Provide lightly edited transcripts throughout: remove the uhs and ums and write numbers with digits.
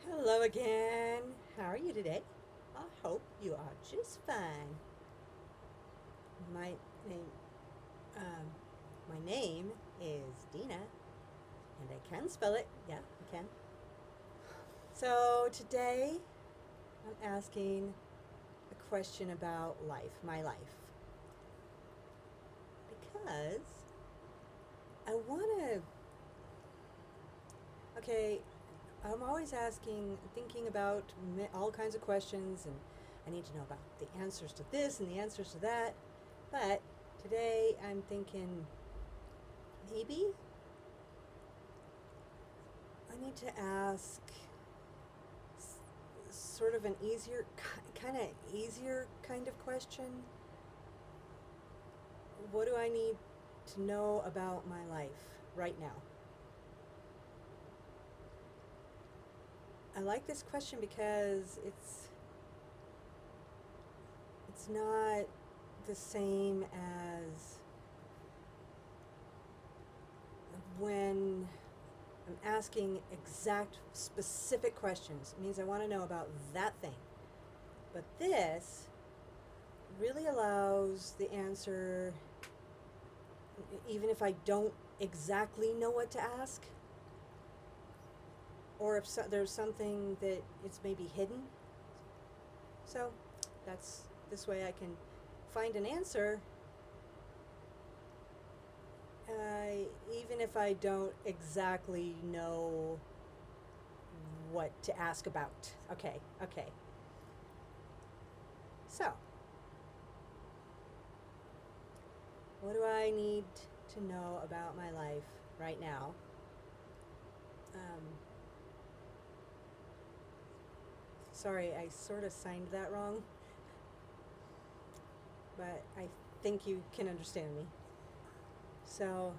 Hello again. How are you today? I hope you are just fine. My name, um, my name is Dina, and I can spell it. Yeah, I can. So today, I'm asking a question about life, my life, because I want to. Okay, I'm always asking, thinking about all kinds of questions, and I need to know about the answers to this and the answers to that. But today I'm thinking maybe I need to ask sort of an easier, kind of question. What do I need to know about my life right now? I like this question because it's not the same as when I'm asking exact specific questions. It means I want to know about that thing. But this really allows the answer, even if I don't exactly know what to ask, or if there's something that it's maybe hidden. So that's this way I can find an answer, even if I don't exactly know what to ask about. Okay. So, what do I need to know about my life right now? Um, Sorry, I sort of signed that wrong, but I think you can understand me. So,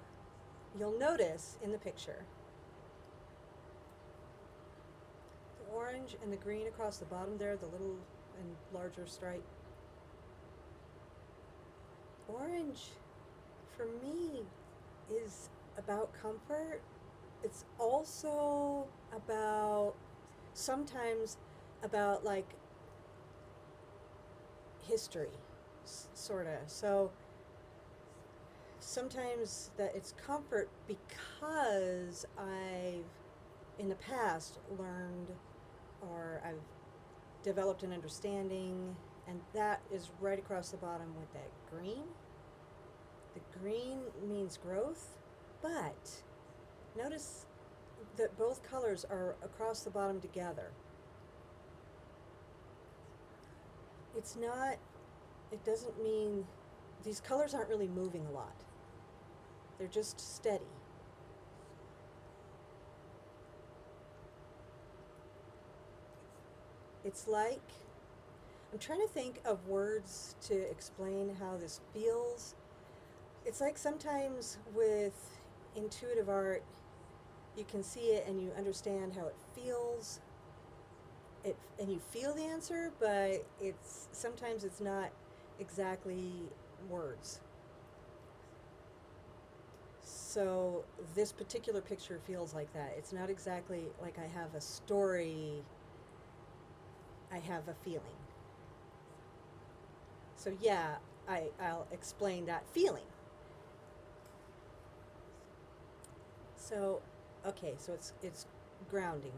you'll notice in the picture the orange and the green across the bottom there, the little and larger stripe. Orange, for me, is about comfort. It's also about sometimes about like history, sort of. So sometimes that it's comfort because I've in the past learned or I've developed an understanding, and that is right across the bottom with that green. The green means growth, but notice that both colors are across the bottom together. It's not, it doesn't mean, these colors aren't really moving a lot. They're just steady. It's like, I'm trying to think of words to explain how this feels. It's like sometimes with intuitive art, you can see it and you understand how it feels. And you feel the answer, but it's sometimes it's not exactly words. So this particular picture feels like that. It's not exactly like I have a story, I have a feeling. So yeah, I'll explain that feeling. So okay, so it's grounding.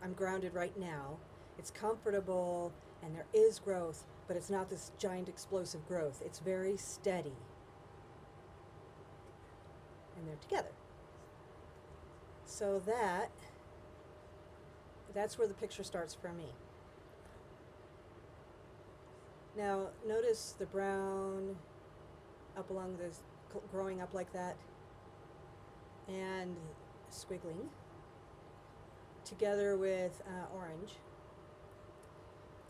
I'm grounded right now. It's comfortable and there is growth, but it's not this giant explosive growth. It's very steady. And they're together. So that's where the picture starts for me. Now, notice the brown up along this, growing up like that, and squiggling together with orange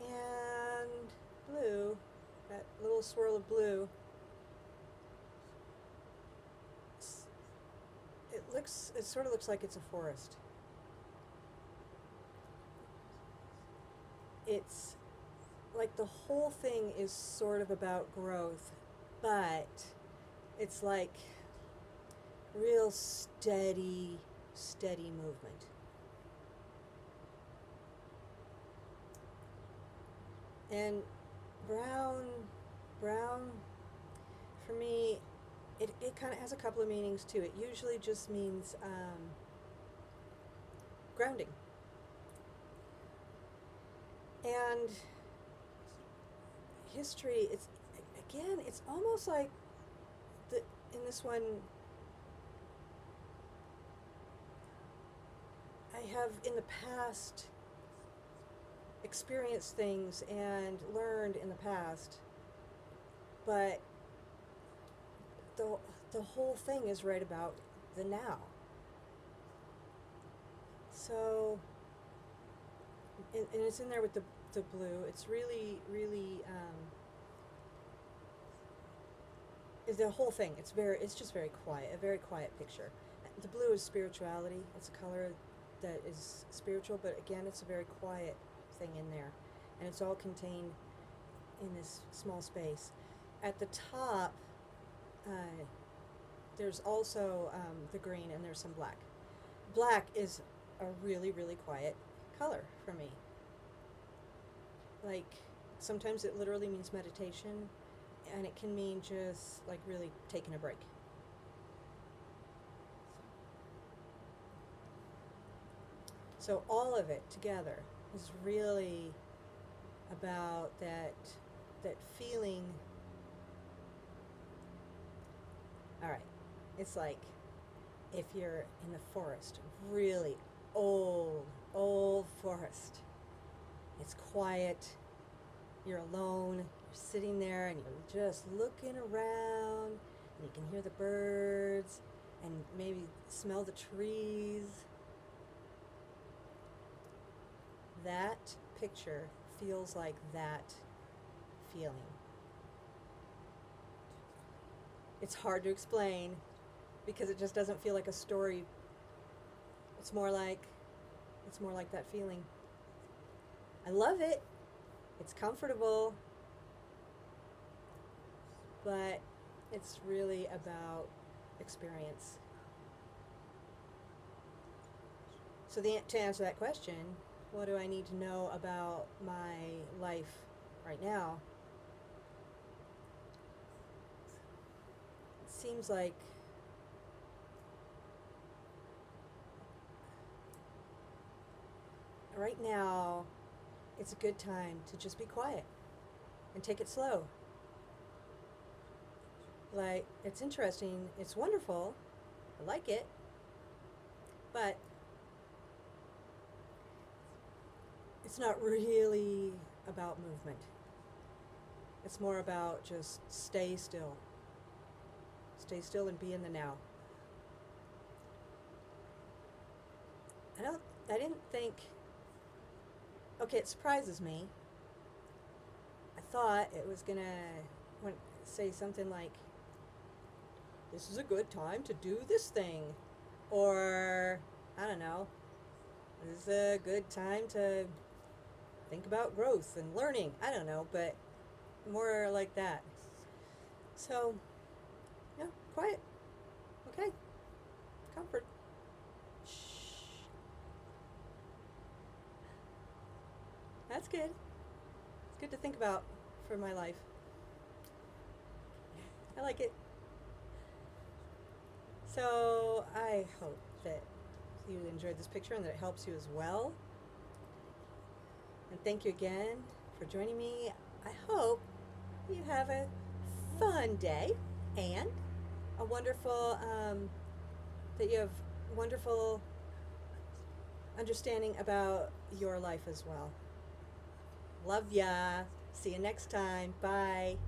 and blue, that little swirl of blue. It sort of looks like it's a forest. It's like the whole thing is sort of about growth, but it's like real steady movement. And brown, brown, for me, it kind of has a couple of meanings too. It usually just means grounding. And history, it's, again, it's almost like the, in this one, I have in the past experienced things and learned in the past, but the, the whole thing is right about the now. So, and it's in there with the blue. It's really, really, is the whole thing. It's just very quiet, a very quiet picture. The blue is spirituality. It's a color that is spiritual, but again, it's a very quiet thing in there. And it's all contained in this small space. At the top, there's also the green and there's some black. Black is a really, really quiet color for me. Like, sometimes it literally means meditation, and it can mean just like really taking a break. So all of it together is really about that feeling. All right, it's like if you're in the forest, really old forest. It's quiet. You're alone. You're sitting there and you're just looking around, and you can hear the birds and maybe smell the trees. That picture feels like that feeling. It's hard to explain because it just doesn't feel like a story. It's more like that feeling. I love it. It's comfortable. But it's really about experience. So to answer that question, what do I need to know about my life right now? It seems like right now it's a good time to just be quiet and take it slow. Like, it's interesting, it's wonderful, I like it, but it's not really about movement. It's more about just stay still. Stay still and be in the now. I didn't think, okay, it surprises me. I thought it was gonna say something like, this is a good time to do this thing. Or, I don't know, this is a good time to think about growth and learning. I don't know, but more like that. So, yeah, quiet. Okay. Comfort. Shh. That's good. It's good to think about for my life. I like it. So I hope that you enjoyed this picture and that it helps you as well. And thank you again for joining me. I hope you have a fun day and a wonderful, that you have wonderful understanding about your life as well. Love ya. See you next time. Bye.